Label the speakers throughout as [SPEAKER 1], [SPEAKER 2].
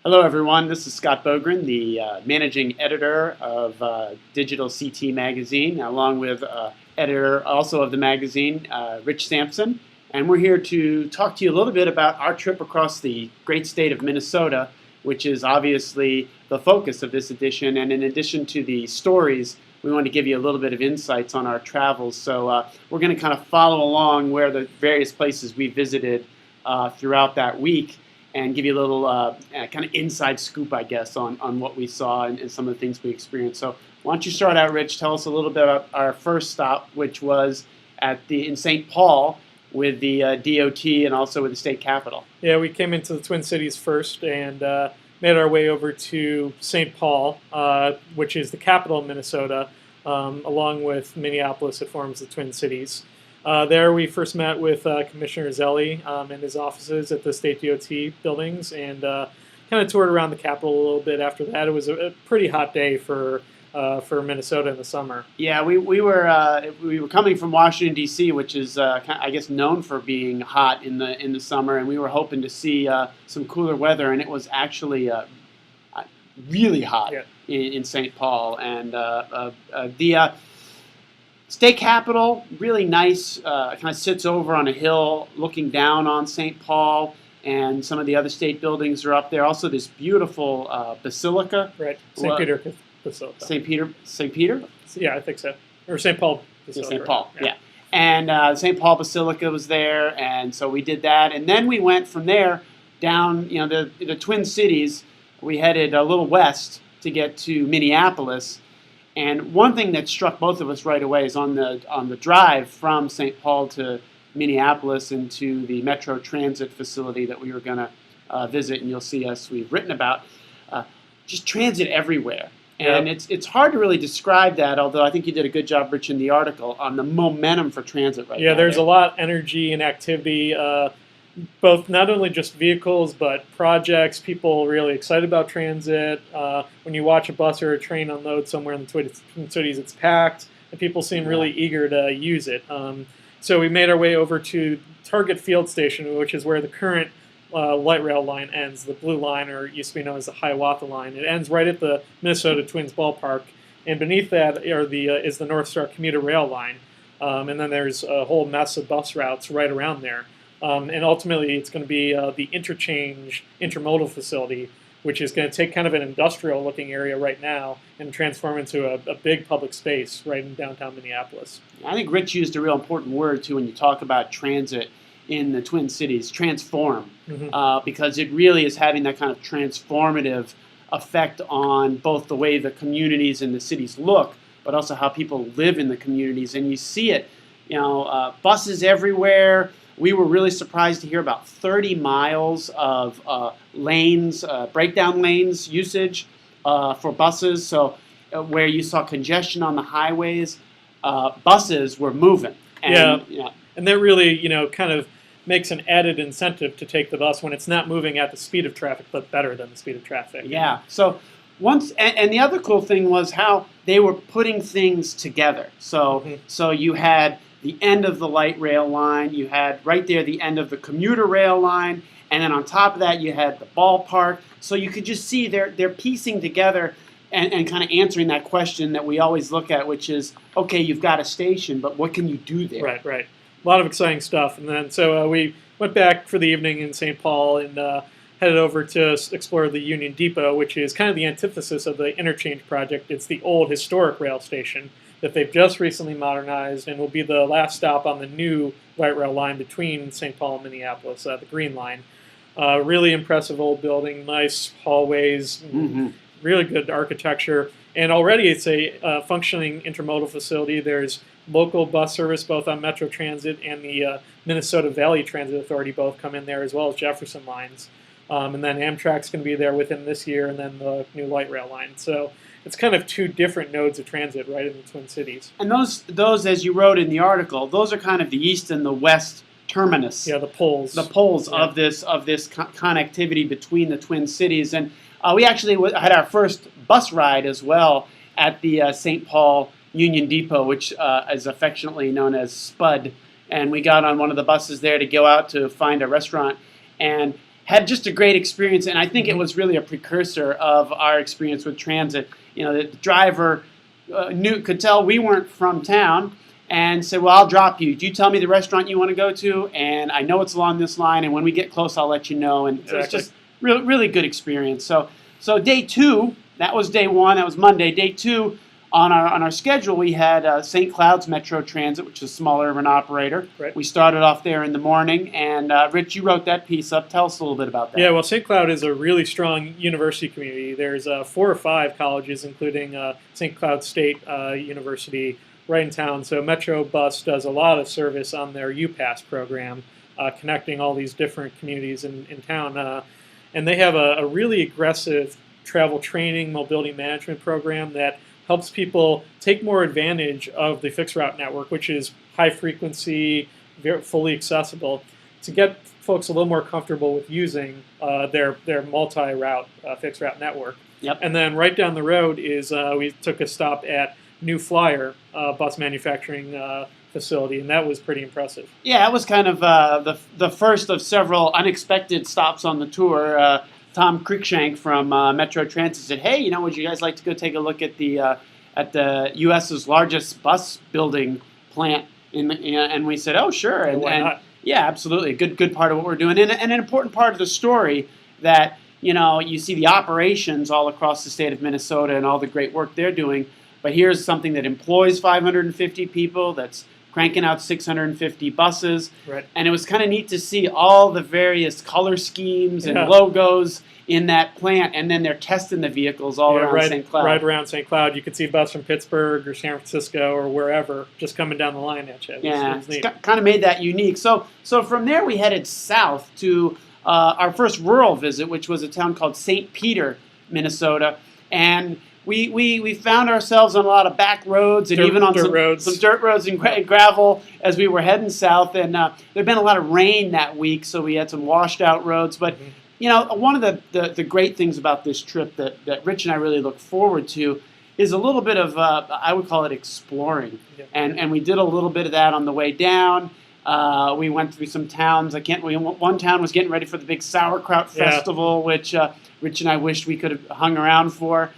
[SPEAKER 1] Hello, everyone. This is Scott Bogren, the managing editor of Digital CT Magazine, along with editor also of the magazine, Rich Sampson. And we're here to talk to you a little bit about our trip across the great state of Minnesota, which is obviously the focus of this edition. And in addition to the stories, we want to give you a little bit of insights on our travels. So we're going to kind of follow along where the various places we visited throughout that week, and give you a little kind of inside scoop, I guess, on what we saw and some of the things we experienced. So why don't you start out, Rich? Tell us a little bit about our first stop, which was in St. Paul with the DOT and also with the state capitol.
[SPEAKER 2] Yeah, we came into the Twin Cities first and made our way over to St. Paul, which is the capital of Minnesota, along with Minneapolis. It forms the Twin Cities. There we first met with Commissioner Zelli in his offices at the state DOT buildings, and kind of toured around the Capitol a little bit after that. It was a pretty hot day for Minnesota in the summer.
[SPEAKER 1] Yeah, we were coming from Washington, D.C., which is I guess known for being hot in the summer, and we were hoping to see some cooler weather, and it was actually really hot in St. Paul, and the state capitol, really nice, kind of sits over on a hill looking down on St. Paul, and some of the other state buildings are up there. Also, this beautiful basilica.
[SPEAKER 2] Right, St. Peter Basilica.
[SPEAKER 1] St. Peter?
[SPEAKER 2] Yeah, I think so. Or St. Paul Basilica.
[SPEAKER 1] St. Paul, yeah. And St. Paul Basilica was there, and so we did that. And then we went from there down, the Twin Cities. We headed a little west to get to Minneapolis. And one thing that struck both of us right away is on the drive from St. Paul to Minneapolis into the Metro Transit facility that we were going to visit, and you'll see us, we've written about, just transit everywhere. And it's hard to really describe that, although I think you did a good job, Rich, in the article on the momentum for transit right now.
[SPEAKER 2] Yeah, there's a lot of energy and activity, both not only just vehicles, but projects, people really excited about transit. When you watch a bus or a train unload somewhere in the Twin Cities, it's packed, and people seem really eager to use it. So we made our way over to Target Field Station, which is where the current light rail line ends, the blue line, or used to be known as the Hiawatha line. It ends right at the Minnesota Twins ballpark, and beneath that is the North Star commuter rail line. And then there's a whole mess of bus routes right around there. And ultimately, it's going to be the interchange intermodal facility, which is going to take kind of an industrial-looking area right now and transform into a big public space right in downtown Minneapolis.
[SPEAKER 1] I think Rich used a real important word, too, when you talk about transit in the Twin Cities, transform, because it really is having that kind of transformative effect on both the way the communities and the cities look, but also how people live in the communities. And you see it, buses everywhere. We were really surprised to hear about 30 miles of lanes, breakdown lanes usage for buses. So where you saw congestion on the highways, buses were moving. And,
[SPEAKER 2] and that really, kind of makes an added incentive to take the bus when it's not moving at the speed of traffic, but better than the speed of traffic.
[SPEAKER 1] Yeah. So and the other cool thing was how they were putting things together. So so you had the end of the light rail line, you had right there the end of the commuter rail line, and then on top of that you had the ballpark. So you could just see they're piecing together and kind of answering that question that we always look at, which is, okay, you've got a station, but what can you do there?
[SPEAKER 2] Right. A lot of exciting stuff. And then so we went back for the evening in St. Paul and headed over to explore the Union Depot, which is kind of the antithesis of the interchange project. It's the old historic rail station that they've just recently modernized and will be the last stop on the new light rail line between St. Paul and Minneapolis, the Green Line. Really impressive old building, nice hallways, really good architecture. And already it's a functioning intermodal facility. There's local bus service both on Metro Transit and the Minnesota Valley Transit Authority both come in there, as well as Jefferson lines. And then Amtrak's going to be there within this year, and then the new light rail line. So it's kind of two different nodes of transit right in the Twin Cities.
[SPEAKER 1] And those, as you wrote in the article, those are kind of the east and the west terminus.
[SPEAKER 2] Yeah, the poles.
[SPEAKER 1] The poles of this connectivity between the Twin Cities. And we actually had our first bus ride as well at the St. Paul Union Depot, which is affectionately known as SPUD. And we got on one of the buses there to go out to find a restaurant. And had just a great experience, and I think it was really a precursor of our experience with transit. You know, the driver could tell we weren't from town, and said, "Well, I'll drop you. You tell me the restaurant you want to go to, and I know it's along this line, and when we get close, I'll let you know." And it was just really good experience. So day 2, that was day 1. That was Monday. Day 2. On our schedule, we had St. Cloud's Metro Transit, which is a small urban operator.
[SPEAKER 2] Right.
[SPEAKER 1] We started off there in the morning, and Rich, you wrote that piece up. Tell us a little bit about that.
[SPEAKER 2] Yeah, well, St. Cloud is a really strong university community. There's 4 or 5 colleges, including St. Cloud State University right in town. So Metro Bus does a lot of service on their UPass program, connecting all these different communities in town. And they have a really aggressive travel training, mobility management program that helps people take more advantage of the fixed route network, which is high frequency, fully accessible, to get folks a little more comfortable with using their multi-route fixed route network.
[SPEAKER 1] Yep.
[SPEAKER 2] And then right down the road is we took a stop at New Flyer bus manufacturing facility, and that was pretty impressive.
[SPEAKER 1] Yeah, it was kind of the first of several unexpected stops on the tour. Tom Creekshank from Metro Transit said, "Hey, would you guys like to go take a look at the U.S.'s largest bus building plant?" And we said, "Oh, sure." And,
[SPEAKER 2] why not?
[SPEAKER 1] Yeah, absolutely. Good part of what we're doing, and an important part of the story that you see the operations all across the state of Minnesota and all the great work they're doing. But here's something that employs 550 people. That's cranking out 650 buses.
[SPEAKER 2] Right.
[SPEAKER 1] And it was kind of neat to see all the various color schemes and logos in that plant, and then they're testing the vehicles all around St. Cloud.
[SPEAKER 2] Right around St. Cloud. You could see a bus from Pittsburgh or San Francisco or wherever just coming down the line at you. It was
[SPEAKER 1] kind of made that unique. So from there we headed south to our first rural visit, which was a town called St. Peter, Minnesota. And we found ourselves on a lot of back roads and even on some dirt roads and gravel as we were heading south. And there'd been a lot of rain that week, so we had some washed out roads. But one of the great things about this trip that Rich and I really look forward to is a little bit of I would call it exploring.
[SPEAKER 2] Yeah.
[SPEAKER 1] And we did a little bit of that on the way down. We went through some towns. One town was getting ready for the big sauerkraut festival, which Rich and I wished we could have hung around for.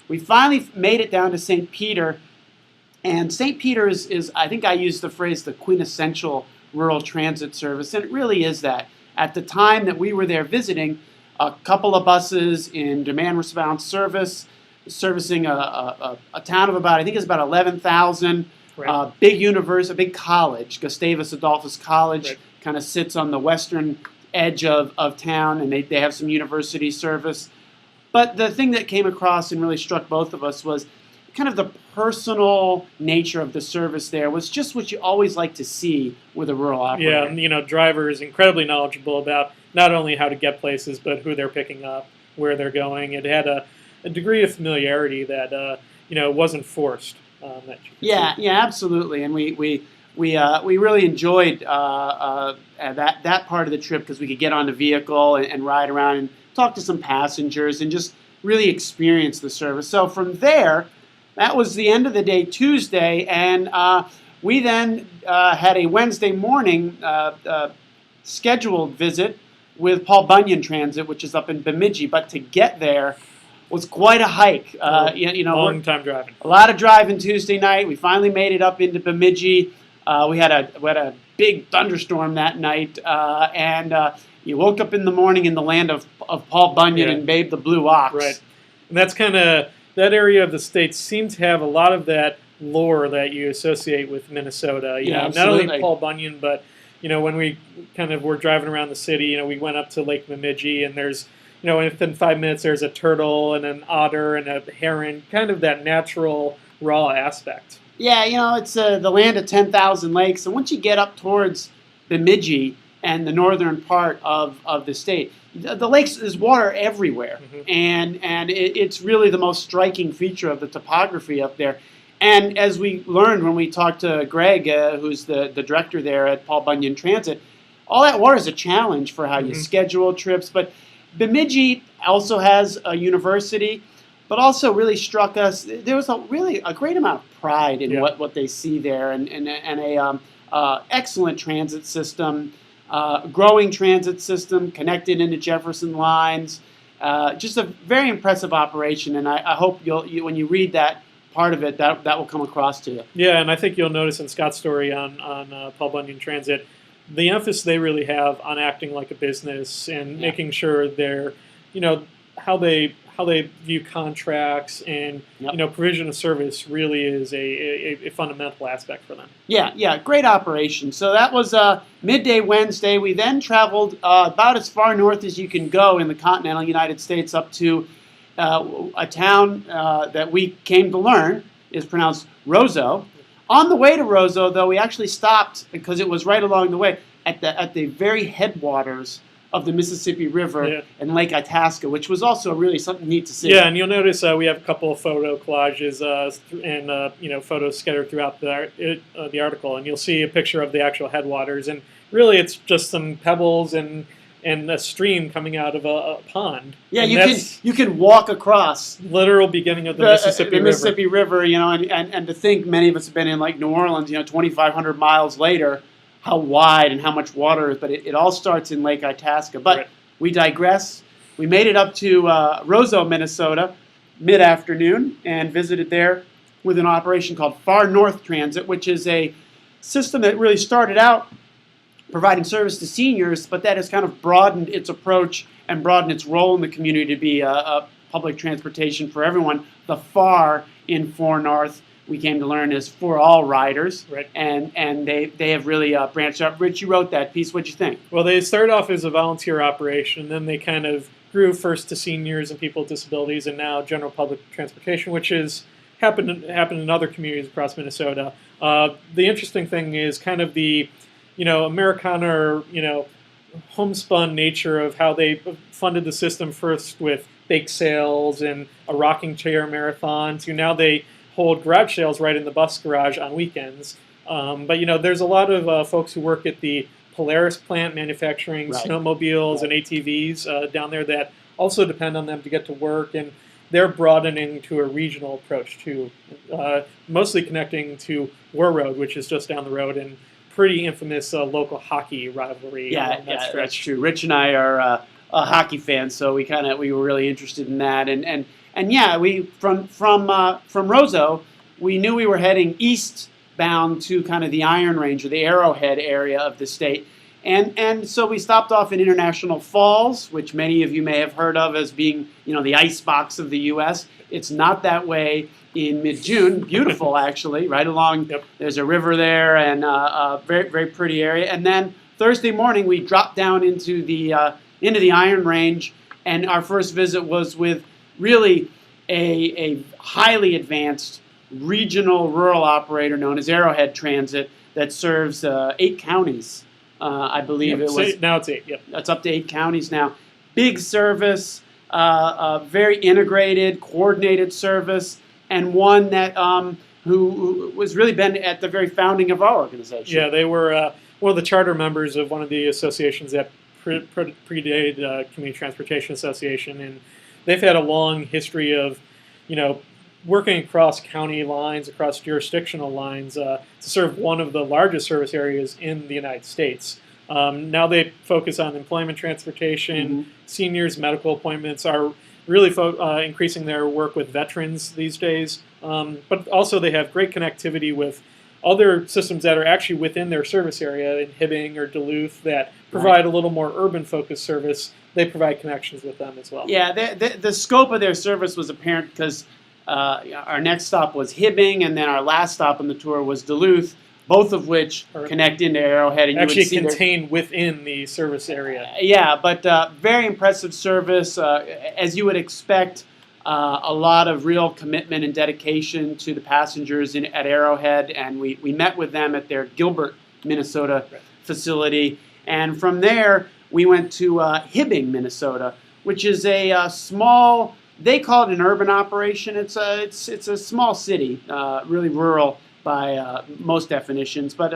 [SPEAKER 1] We finally made it down to St. Peter, and St. Peter is, I think I used the phrase, the quintessential rural transit service, and it really is that. At the time that we were there visiting, a couple of buses in demand response service, servicing a town of about, I think it's about 11,000,
[SPEAKER 2] Right.
[SPEAKER 1] Big university, a big college, Gustavus Adolphus College, kind of sits on the western edge of town, and they have some university service. But the thing that came across and really struck both of us was kind of the personal nature of the service there was just what you always like to see with a rural operator.
[SPEAKER 2] Yeah, driver is incredibly knowledgeable about not only how to get places, but who they're picking up, where they're going. It had a degree of familiarity that, wasn't forced.
[SPEAKER 1] Yeah, absolutely. And we really enjoyed that part of the trip because we could get on the vehicle and ride around and talk to some passengers and just really experience the service. So from there, that was the end of the day, Tuesday, and we then had a Wednesday morning scheduled visit with Paul Bunyan Transit, which is up in Bemidji. But to get there was quite a hike.
[SPEAKER 2] Long time driving.
[SPEAKER 1] A lot of driving Tuesday night. We finally made it up into Bemidji. We had a big thunderstorm that night, and you woke up in the morning in the land of Paul Bunyan and Babe the Blue Ox.
[SPEAKER 2] Right. And that's kind of, that area of the state seems to have a lot of that lore that you associate with Minnesota. Not only Paul Bunyan, but, when we kind of were driving around the city, we went up to Lake Bemidji, and there's, within 5 minutes there's a turtle and an otter and a heron, kind of that natural, raw aspect. Yeah,
[SPEAKER 1] it's the land of 10,000 lakes, and once you get up towards Bemidji and the northern part of the state, the lakes, there's water everywhere, and it's really the most striking feature of the topography up there. And as we learned when we talked to Greg, who's the director there at Paul Bunyan Transit, all that water is a challenge for how you schedule trips. But Bemidji also has a university, but also really struck us, there was a great amount of pride in what they see there, and a excellent transit system. growing transit system connected into Jefferson lines. Just a very impressive operation, and I hope when you read that part of it, that will come across to you.
[SPEAKER 2] Yeah, and I think you'll notice in Scott's story on Paul Bunyan Transit, the emphasis they really have on acting like a business and making sure they're, how they view contracts and provision of service really is a fundamental aspect for them.
[SPEAKER 1] Yeah, great operation. So that was midday Wednesday. We then traveled about as far north as you can go in the continental United States up to a town that we came to learn is pronounced Roseau. On the way to Roseau, though, we actually stopped because it was right along the way at the very headwaters of the Mississippi River and Lake Itasca, which was also really something neat to see.
[SPEAKER 2] Yeah, and you'll notice we have a couple of photo collages and photos scattered throughout the article, and you'll see a picture of the actual headwaters, and really it's just some pebbles and a stream coming out of a pond.
[SPEAKER 1] Yeah, you can walk across
[SPEAKER 2] literal beginning of the Mississippi
[SPEAKER 1] River, and to think many of us have been in like New Orleans, 2,500 miles later, how wide and how much water is, but it all starts in Lake Itasca. But we digress. We made it up to Roseau, Minnesota, mid-afternoon, and visited there with an operation called Far North Transit, which is a system that really started out providing service to seniors, but that has kind of broadened its approach and broadened its role in the community to be a public transportation for everyone. The FAR in Far North, we came to learn, is for all riders, and they have really branched out. Rich, you wrote that piece. What'd you think?
[SPEAKER 2] Well, they started off as a volunteer operation, then they kind of grew first to seniors and people with disabilities, and now general public transportation, which has happened in other communities across Minnesota. The interesting thing is kind of the Americana, homespun nature of how they funded the system, first with bake sales and a rocking chair marathon, to now they hold garage sales right in the bus garage on weekends. But there's a lot of folks who work at the Polaris plant manufacturing snowmobiles and ATVs down there that also depend on them to get to work, and they're broadening to a regional approach too, mostly connecting to War Road, which is just down the road, and pretty infamous local hockey rivalry.
[SPEAKER 1] That's true. Rich and I are hockey fans, so we were really interested in that, and we from Roseau, we knew we were heading eastbound to kind of the Iron Range or the Arrowhead area of the state, and so we stopped off in International Falls, which many of you may have heard of as being the ice box of the U.S. It's not that way in mid-June. Beautiful, actually, right along. There's a river there, and a very, very pretty area. And then Thursday morning, we dropped down into the Iron Range, and our first visit was with really a highly advanced regional rural operator known as Arrowhead Transit that serves 8 counties. I believe it was.
[SPEAKER 2] Now it's 8. Yep.
[SPEAKER 1] It's up to 8 counties now. Big service, very integrated, coordinated service, and one that who was really been at the very founding of our organization.
[SPEAKER 2] Yeah, they were one of the charter members of one of the associations that predated Community Transportation Association, and they've had a long history of, working across county lines, across jurisdictional lines to serve one of the largest service areas in the United States. Now they focus on employment transportation, seniors, medical appointments, are really increasing their work with veterans these days. But also they have great connectivity with other systems that are actually within their service area in Hibbing or Duluth that provide a little more urban-focused service. They provide connections with them as well.
[SPEAKER 1] Yeah, the scope of their service was apparent because our next stop was Hibbing, and then our last stop on the tour was Duluth, both of which connect into Arrowhead. And
[SPEAKER 2] actually contained within the service area.
[SPEAKER 1] Yeah, but very impressive service. As you would expect, a lot of real commitment and dedication to the passengers at Arrowhead, and we met with them at their Gilbert, Minnesota facility. And from there, we went to Hibbing, Minnesota, which is a small, they call it an urban operation. It's a small city, really rural by most definitions, but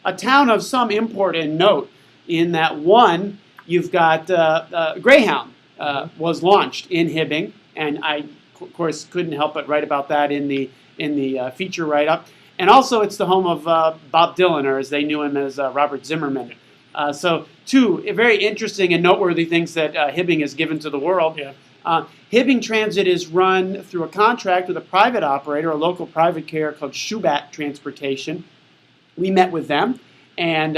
[SPEAKER 1] a town of some import and note in that, one, you've got Greyhound was launched in Hibbing, and I, of course, couldn't help but write about that in the feature write-up. And also, it's the home of Bob Dylan, or as they knew him as Robert Zimmerman. So two very interesting and noteworthy things that Hibbing has given to the world.
[SPEAKER 2] Yeah.
[SPEAKER 1] Hibbing Transit is run through a contract with a private operator, a local private carrier called Shubat Transportation. We met with them, and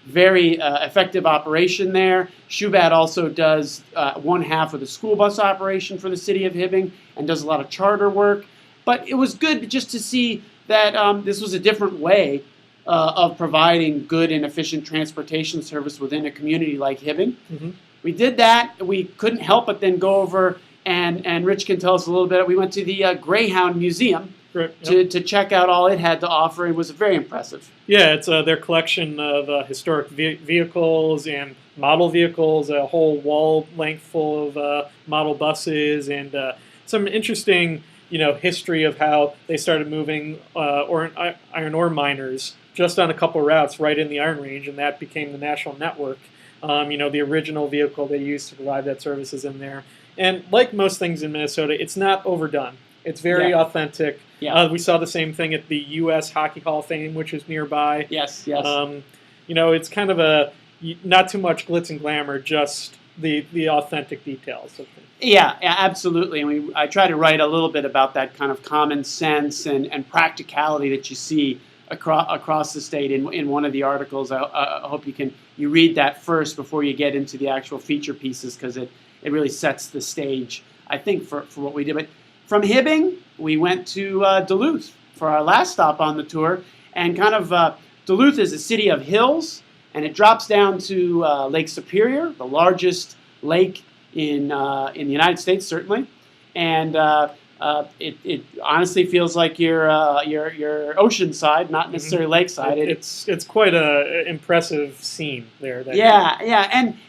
[SPEAKER 1] very effective operation there. Shubat also does one half of the school bus operation for the city of Hibbing and does a lot of charter work. But it was good just to see that this was a different way of providing good and efficient transportation service within a community like Hibbing.
[SPEAKER 2] Mm-hmm.
[SPEAKER 1] We did that. We couldn't help but then go over, and Rich can tell us a little bit. We went to the Greyhound Museum to check out all it had to offer. It was very impressive.
[SPEAKER 2] Yeah, it's their collection of historic vehicles and model vehicles, a whole wall length full of model buses, and some interesting, history of how they started moving iron ore miners just on a couple routes right in the Iron Range, and that became the national network. The original vehicle they used to provide that service is in there. And like most things in Minnesota, it's not overdone. It's very authentic.
[SPEAKER 1] Yeah.
[SPEAKER 2] We saw the same thing at the U.S. Hockey Hall of Fame, which is nearby.
[SPEAKER 1] Yes.
[SPEAKER 2] It's kind of not too much glitz and glamour, just the authentic details of things.
[SPEAKER 1] Yeah, absolutely. And I try to write a little bit about that kind of common sense and practicality that you see across the state in one of the articles. I hope you read that first before you get into the actual feature pieces, because it really sets the stage, I think, for what we did. But from Hibbing, we went to Duluth for our last stop on the tour. And kind of Duluth is a city of hills, and it drops down to Lake Superior, the largest lake in the United States, certainly. And it honestly feels like you're oceanside, not necessarily lakeside.
[SPEAKER 2] It's quite an impressive scene there.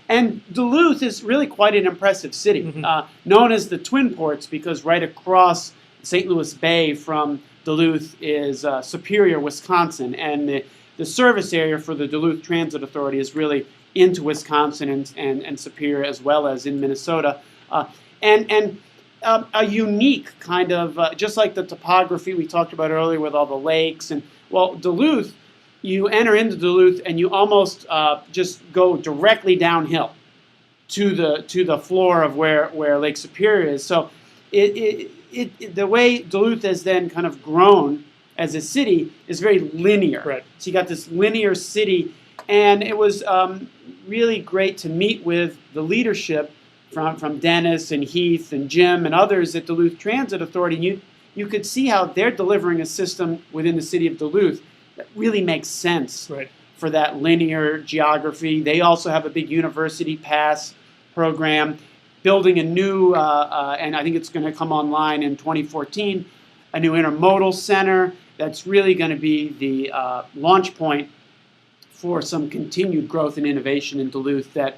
[SPEAKER 1] And Duluth is really quite an impressive city,
[SPEAKER 2] Mm-hmm.
[SPEAKER 1] Known as the Twin Ports, because right across St. Louis Bay from Duluth is Superior, Wisconsin, and the service area for the Duluth Transit Authority is really into Wisconsin and Superior, as well as in Minnesota, and a unique kind of, just like the topography we talked about earlier with all the lakes. And, well, Duluth, you enter into Duluth and you almost just go directly downhill to the floor of where Lake Superior is. So the way Duluth has then kind of grown as a city is very linear.
[SPEAKER 2] Right.
[SPEAKER 1] So you got this linear city, and it was really great to meet with the leadership from Dennis and Heath and Jim and others at Duluth Transit Authority. You could see how they're delivering a system within the city of Duluth that really makes sense for that linear geography. They also have a big university pass program, building a new, and I think it's going to come online in 2014, a new intermodal center that's really going to be the launch point for some continued growth and innovation in Duluth that,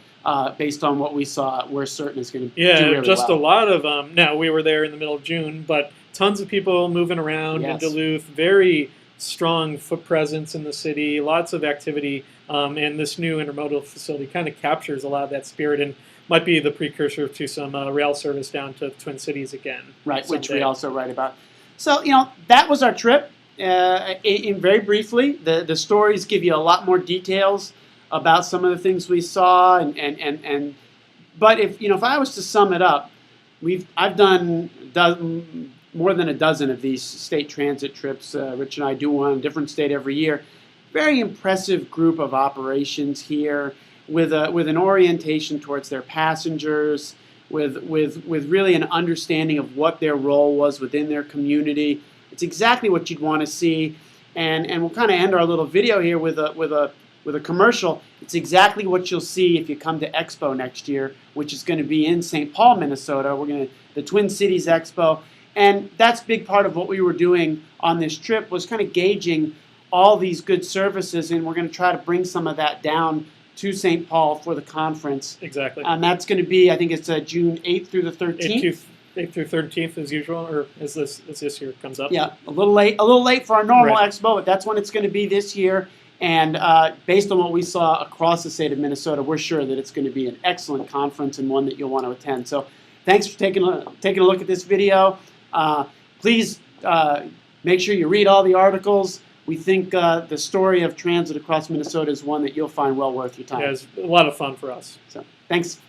[SPEAKER 1] based on what we saw, we're certain is going to do really
[SPEAKER 2] just
[SPEAKER 1] well.
[SPEAKER 2] a lot of now we were there in the middle of June, but tons of people moving around in Duluth. Very strong foot presence in the city, lots of activity, and this new intermodal facility kind of captures a lot of that spirit and might be the precursor to some rail service down to the Twin Cities again.
[SPEAKER 1] Right, someday. Which we also write about. So, that was our trip. Very briefly, the stories give you a lot more details about some of the things we saw, but if I was to sum it up, I've done more than a dozen of these state transit trips. Rich and I do one in a different state every year. Very impressive group of operations here, with an orientation towards their passengers, with really an understanding of what their role was within their community. It's exactly what you'd want to see, and we'll kind of end our little video here with a commercial. It's exactly what you'll see if you come to Expo next year, which is going to be in St. Paul, Minnesota. The Twin Cities Expo, and that's a big part of what we were doing on this trip, was kind of gauging all these good services, and we're going to try to bring some of that down to St. Paul for the conference.
[SPEAKER 2] Exactly.
[SPEAKER 1] And that's going to be, I think it's June 8th through the 13th.
[SPEAKER 2] 8th through 13th as usual, or as this year comes up.
[SPEAKER 1] Yeah, a little late for our normal expo, but that's when it's going to be this year. And based on what we saw across the state of Minnesota, we're sure that it's going to be an excellent conference and one that you'll want to attend. So thanks for taking a look at this video. Please make sure you read all the articles. we think the story of transit across Minnesota is one that you'll find well worth your time.
[SPEAKER 2] Yeah, it's a lot of fun for us.
[SPEAKER 1] So, thanks.